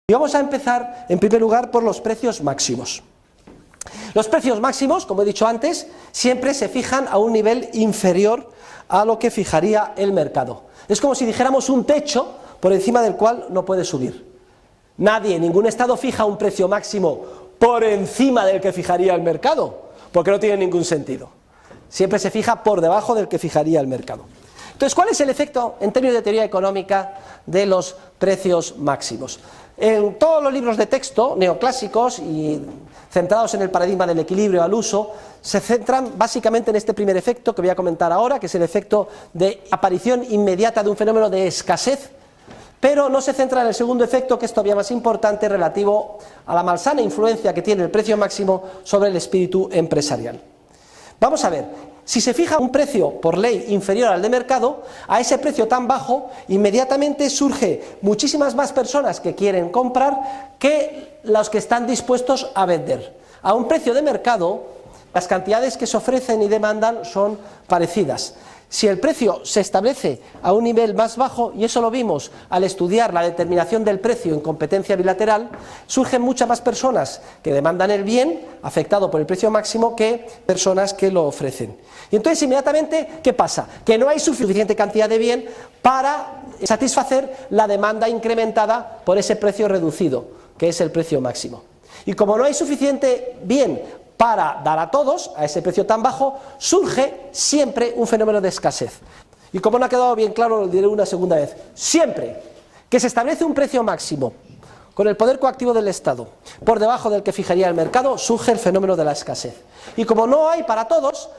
Y vamos a empezar, en primer lugar, por los precios máximos. Los precios máximos, como he dicho antes, siempre se fijan a un nivel inferior a lo que fijaría el mercado. Es como si dijéramos un techo por encima del cual no puede subir. Nadie, ningún estado fija un precio máximo por encima del que fijaría el mercado, porque no tiene ningún sentido. Siempre se fija por debajo del que fijaría el mercado. Entonces, ¿cuál es el efecto, en términos de teoría económica, de los precios máximos? En todos los libros de texto neoclásicos y centrados en el paradigma del equilibrio al uso, se centran básicamente en este primer efecto que voy a comentar ahora, que es el efecto de aparición inmediata de un fenómeno de escasez, pero no se centra en el segundo efecto, que es todavía más importante, relativo a la malsana influencia que tiene el precio máximo sobre el espíritu empresarial. Vamos a ver, si se fija un precio por ley inferior al de mercado, a ese precio tan bajo, inmediatamente surge muchísimas más personas que quieren comprar que los que están dispuestos a vender. A un precio de mercado, las cantidades que se ofrecen y demandan son parecidas. Si el precio se establece a un nivel más bajo, y eso lo vimos al estudiar la determinación del precio en competencia bilateral, surgen muchas más personas que demandan el bien afectado por el precio máximo que personas que lo ofrecen. Y entonces inmediatamente, ¿qué pasa? Que no hay suficiente cantidad de bien para satisfacer la demanda incrementada por ese precio reducido, que es el precio máximo. Y como no hay suficiente bien para dar a todos, a ese precio tan bajo, surge siempre un fenómeno de escasez. Y como no ha quedado bien claro, lo diré una segunda vez. Siempre que se establece un precio máximo con el poder coactivo del Estado por debajo del que fijaría el mercado, surge el fenómeno de la escasez. Y como no hay para todos,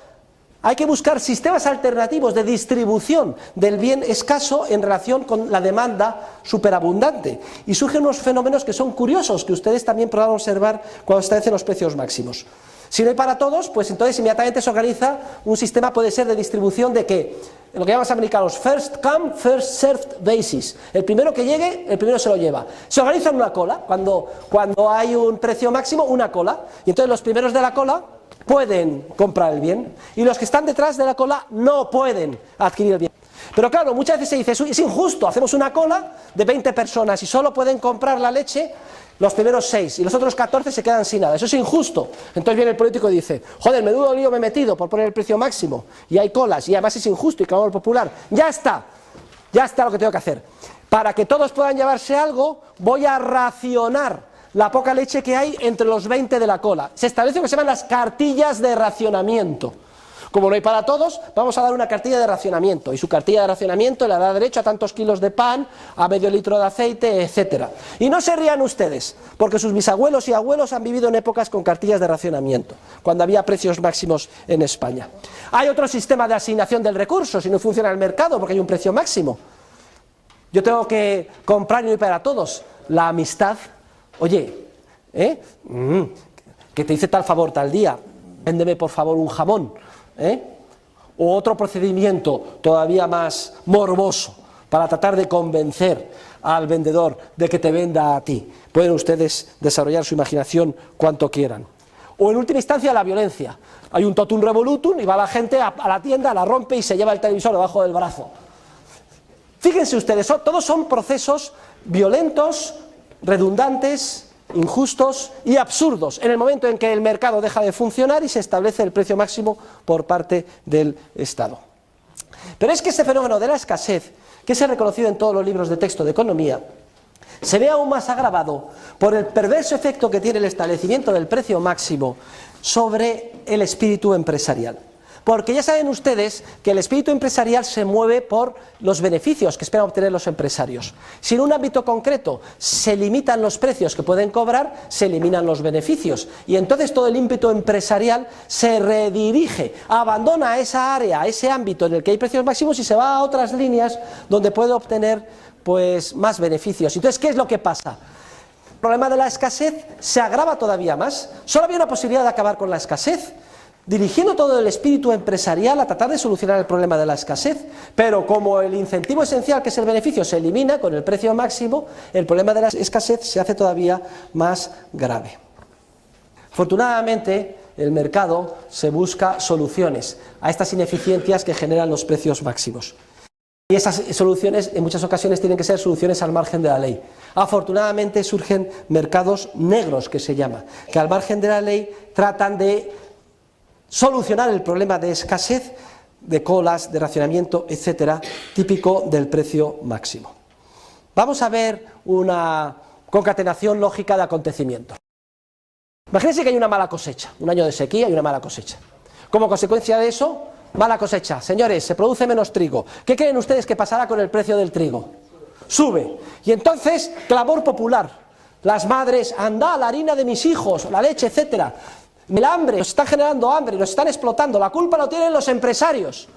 hay que buscar sistemas alternativos de distribución del bien escaso en relación con la demanda superabundante. Y surgen unos fenómenos que son curiosos, que ustedes también podrán observar cuando se establecen los precios máximos. Si no hay para todos, pues entonces inmediatamente se organiza un sistema, puede ser de distribución de que, lo que llaman los americanos, first come, first served basis. El primero que llegue, el primero se lo lleva. Se organiza en una cola, cuando hay un precio máximo, una cola. Y entonces los primeros de la cola pueden comprar el bien, y los que están detrás de la cola no pueden adquirir el bien. Pero claro, muchas veces se dice, es injusto, hacemos una cola de 20 personas y solo pueden comprar la leche los primeros 6 y los otros 14 se quedan sin nada, eso es injusto. Entonces viene el político y dice, joder, menudo lío me he metido por poner el precio máximo, y hay colas, y además es injusto y clamor popular, ya está lo que tengo que hacer. Para que todos puedan llevarse algo, voy a racionar la poca leche que hay entre los 20 de la cola. Se establece lo que se llaman las cartillas de racionamiento. Como no hay para todos, vamos a dar una cartilla de racionamiento, y su cartilla de racionamiento le da derecho a tantos kilos de pan, a medio litro de aceite, etc. Y no se rían ustedes, porque sus bisabuelos y abuelos han vivido en épocas con cartillas de racionamiento, cuando había precios máximos en España. Hay otro sistema de asignación del recurso, si no funciona el mercado, porque hay un precio máximo. Yo tengo que comprar y no hay para todos. La amistad, oye, que te hice tal favor tal día, véndeme por favor un jamón, o otro procedimiento todavía más morboso para tratar de convencer al vendedor de que te venda a ti. Pueden ustedes desarrollar su imaginación cuanto quieran. O en última instancia la violencia. Hay un totum revolutum y va la gente a la tienda, la rompe y se lleva el televisor debajo del brazo. Fíjense ustedes, todos son procesos violentos, redundantes, injustos y absurdos en el momento en que el mercado deja de funcionar y se establece el precio máximo por parte del Estado. Pero es que este fenómeno de la escasez, que es reconocido en todos los libros de texto de economía, se ve aún más agravado por el perverso efecto que tiene el establecimiento del precio máximo sobre el espíritu empresarial. Porque ya saben ustedes que el espíritu empresarial se mueve por los beneficios que esperan obtener los empresarios. Si en un ámbito concreto se limitan los precios que pueden cobrar, se eliminan los beneficios. Y entonces todo el ímpetu empresarial se redirige, abandona esa área, ese ámbito en el que hay precios máximos y se va a otras líneas donde puede obtener pues más beneficios. Entonces, ¿qué es lo que pasa? El problema de la escasez se agrava todavía más. Solo había una posibilidad de acabar con la escasez, dirigiendo todo el espíritu empresarial a tratar de solucionar el problema de la escasez, pero como el incentivo esencial, que es el beneficio, se elimina con el precio máximo, el problema de la escasez se hace todavía más grave. Afortunadamente, el mercado se busca soluciones a estas ineficiencias que generan los precios máximos. Y esas soluciones en muchas ocasiones tienen que ser soluciones al margen de la ley. Afortunadamente surgen mercados negros, que se llama, que al margen de la ley tratan de solucionar el problema de escasez, de colas, de racionamiento, etcétera, típico del precio máximo. Vamos a ver una concatenación lógica de acontecimientos. Imagínense que hay una mala cosecha, un año de sequía y una mala cosecha. Como consecuencia de eso, mala cosecha. Señores, se produce menos trigo. ¿Qué creen ustedes que pasará con el precio del trigo? Sube. Y entonces, clamor popular. Las madres, anda, la harina de mis hijos, la leche, etcétera. El hambre, nos están generando hambre, nos están explotando. La culpa lo tienen los empresarios.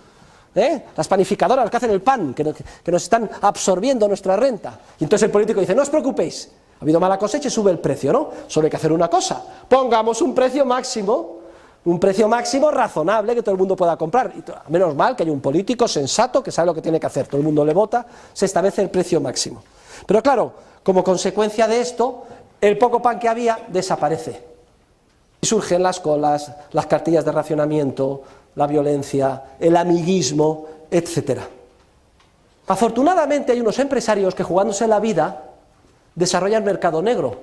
Las panificadoras que hacen el pan, que nos están absorbiendo nuestra renta. Y entonces el político dice, no os preocupéis, ha habido mala cosecha y sube el precio, ¿no? Solo hay que hacer una cosa, pongamos un precio máximo razonable que todo el mundo pueda comprar. Y menos mal que hay un político sensato que sabe lo que tiene que hacer, todo el mundo le vota, se establece el precio máximo. Pero claro, como consecuencia de esto, el poco pan que había desaparece. Y surgen las colas, las cartillas de racionamiento, la violencia, el amiguismo, etc. Afortunadamente hay unos empresarios que, jugándose la vida, desarrollan mercado negro.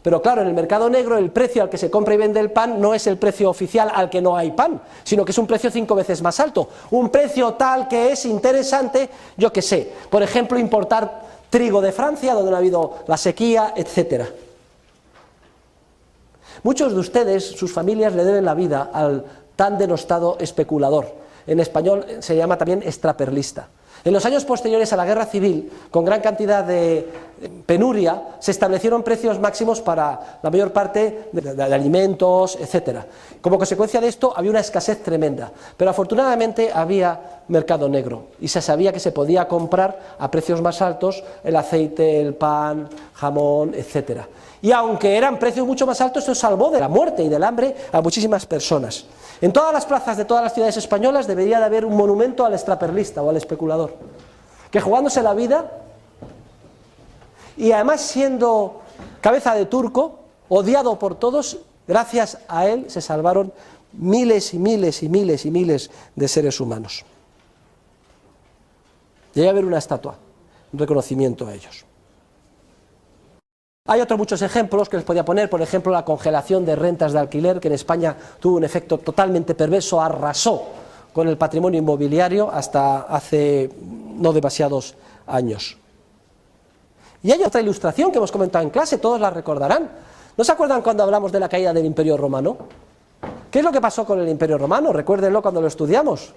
Pero claro, en el mercado negro el precio al que se compra y vende el pan no es el precio oficial al que no hay pan, sino que es un precio 5 veces más alto. Un precio tal que es interesante, yo qué sé, por ejemplo, importar trigo de Francia, donde no ha habido la sequía, etc. Muchos de ustedes, sus familias, le deben la vida al tan denostado especulador. En español se llama también extraperlista. En los años posteriores a la guerra civil, con gran cantidad de penuria, se establecieron precios máximos para la mayor parte de alimentos, etc. Como consecuencia de esto había una escasez tremenda, pero afortunadamente había mercado negro y se sabía que se podía comprar a precios más altos el aceite, el pan, jamón, etc. Y aunque eran precios mucho más altos, esto salvó de la muerte y del hambre a muchísimas personas. En todas las plazas de todas las ciudades españolas debería de haber un monumento al extraperlista o al especulador, que jugándose la vida y además siendo cabeza de turco, odiado por todos, gracias a él se salvaron miles y miles y miles y miles de seres humanos. Debe haber una estatua, un reconocimiento a ellos. Hay otros muchos ejemplos que les podía poner, por ejemplo la congelación de rentas de alquiler, que en España tuvo un efecto totalmente perverso, arrasó con el patrimonio inmobiliario hasta hace no demasiados años. Y hay otra ilustración que hemos comentado en clase, todos la recordarán. ¿No se acuerdan cuando hablamos de la caída del Imperio Romano? ¿Qué es lo que pasó con el Imperio Romano? Recuérdenlo cuando lo estudiamos.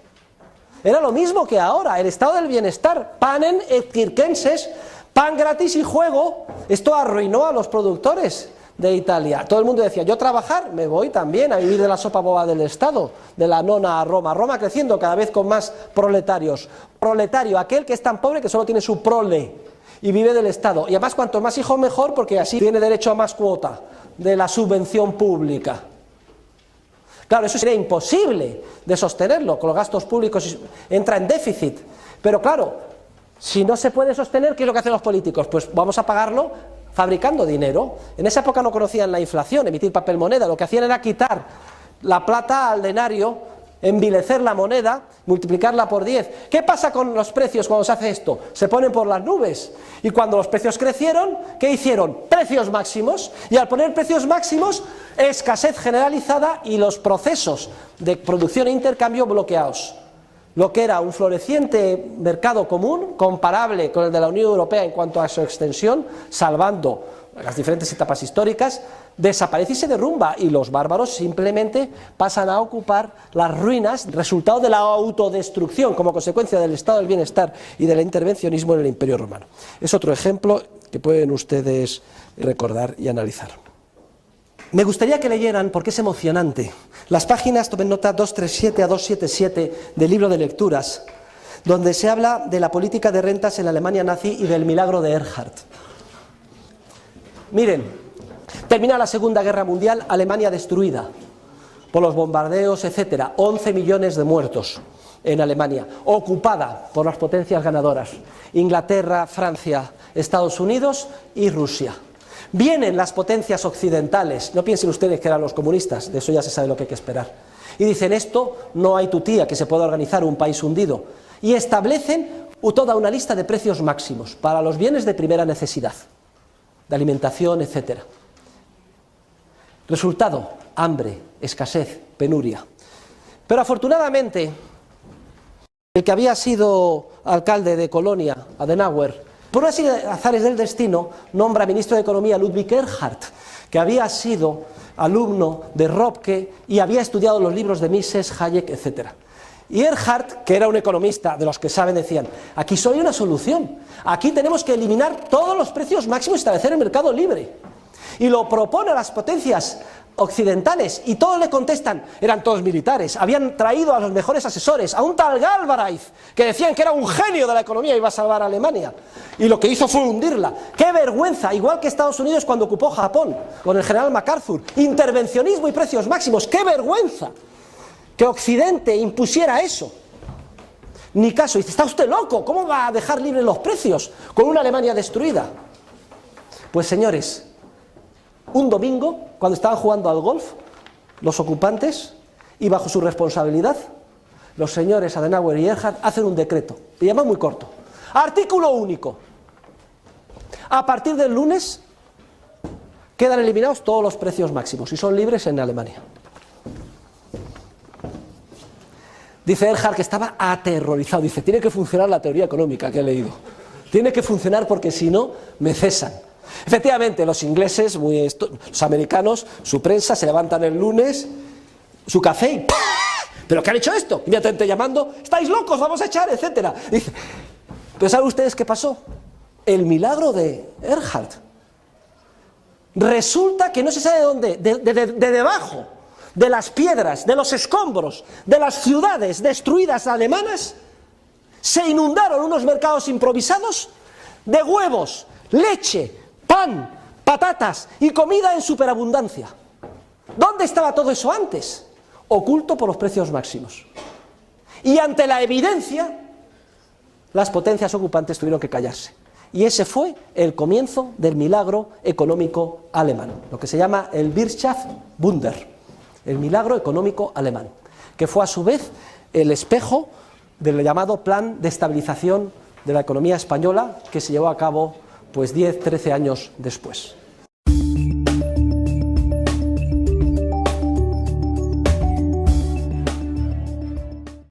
Era lo mismo que ahora, el estado del bienestar, panem et circenses, pan gratis y juego. Esto arruinó a los productores de Italia. Todo el mundo decía, yo trabajar, me voy también a vivir de la sopa boba del Estado, de la nona a Roma. Roma creciendo cada vez con más proletarios. Proletario, aquel que es tan pobre que solo tiene su prole y vive del Estado. Y además cuanto más hijos mejor, porque así tiene derecho a más cuota de la subvención pública. Claro, eso sería imposible de sostenerlo, con los gastos públicos entra en déficit. Pero claro, si no se puede sostener, ¿qué es lo que hacen los políticos? Pues vamos a pagarlo fabricando dinero. En esa época no conocían la inflación, emitir papel moneda, lo que hacían era quitar la plata al denario, envilecer la moneda, multiplicarla por 10. ¿Qué pasa con los precios cuando se hace esto? Se ponen por las nubes. Y cuando los precios crecieron, ¿qué hicieron? Precios máximos. Y al poner precios máximos, escasez generalizada y los procesos de producción e intercambio bloqueados. Lo que era un floreciente mercado común, comparable con el de la Unión Europea en cuanto a su extensión, salvando las diferentes etapas históricas, desaparece y se derrumba, y los bárbaros simplemente pasan a ocupar las ruinas, resultado de la autodestrucción como consecuencia del estado del bienestar y del intervencionismo en el Imperio Romano. Es otro ejemplo que pueden ustedes recordar y analizar. Me gustaría que leyeran, porque es emocionante, las páginas, tomen nota, 237 a 277 del libro de lecturas, donde se habla de la política de rentas en la Alemania nazi y del milagro de Erhard. Miren, termina la Segunda Guerra Mundial, Alemania destruida por los bombardeos, etc. 11 millones de muertos en Alemania, ocupada por las potencias ganadoras, Inglaterra, Francia, Estados Unidos y Rusia. Vienen las potencias occidentales, no piensen ustedes que eran los comunistas, de eso ya se sabe lo que hay que esperar, y dicen, esto no hay tutía que se pueda organizar un país hundido, y establecen toda una lista de precios máximos para los bienes de primera necesidad, de alimentación, etc. Resultado: hambre, escasez, penuria. Pero afortunadamente, el que había sido alcalde de Colonia, Adenauer, por una serie de azares del destino, nombra ministro de Economía Ludwig Erhard, que había sido alumno de Röpke y había estudiado los libros de Mises, Hayek, etc. Y Erhard, que era un economista de los que saben, decían: aquí solo hay una solución, aquí tenemos que eliminar todos los precios máximos y establecer el mercado libre. Y lo propone a las potencias occidentales y todos le contestan. Eran todos militares, habían traído a los mejores asesores, a un tal Galbraith, que decían que era un genio de la economía y iba a salvar a Alemania, y lo que hizo fue hundirla. ¡Qué vergüenza! Igual que Estados Unidos cuando ocupó Japón con el general MacArthur, intervencionismo y precios máximos. ¡Qué vergüenza que Occidente impusiera eso! Ni caso. Dice: está usted loco, ¿cómo va a dejar libres los precios con una Alemania destruida? Pues señores, un domingo, cuando estaban jugando al golf, los ocupantes, y bajo su responsabilidad, los señores Adenauer y Erhard hacen un decreto, le llaman muy corto: artículo único, a partir del lunes quedan eliminados todos los precios máximos y son libres en Alemania. Dice Erhard que estaba aterrorizado, dice: tiene que funcionar la teoría económica que he leído, tiene que funcionar porque si no me cesan. Efectivamente, los ingleses, los americanos, su prensa, se levantan el lunes, su café y ¡pah! ¿Pero qué han hecho esto? Inmediatamente llamando: estáis locos, vamos a echar, etcétera. Dice, pero ¿saben ustedes qué pasó? El milagro de Erhard. Resulta que no se sabe de dónde, de debajo de las piedras, de los escombros, de las ciudades destruidas alemanas, se inundaron unos mercados improvisados de huevos, leche, pan, patatas y comida en superabundancia. ¿Dónde estaba todo eso antes? Oculto por los precios máximos. Y ante la evidencia, las potencias ocupantes tuvieron que callarse. Y ese fue el comienzo del milagro económico alemán, lo que se llama el Wirtschaftswunder, el milagro económico alemán, que fue a su vez el espejo del llamado plan de estabilización de la economía española, que se llevó a cabo pues 10-13 años después.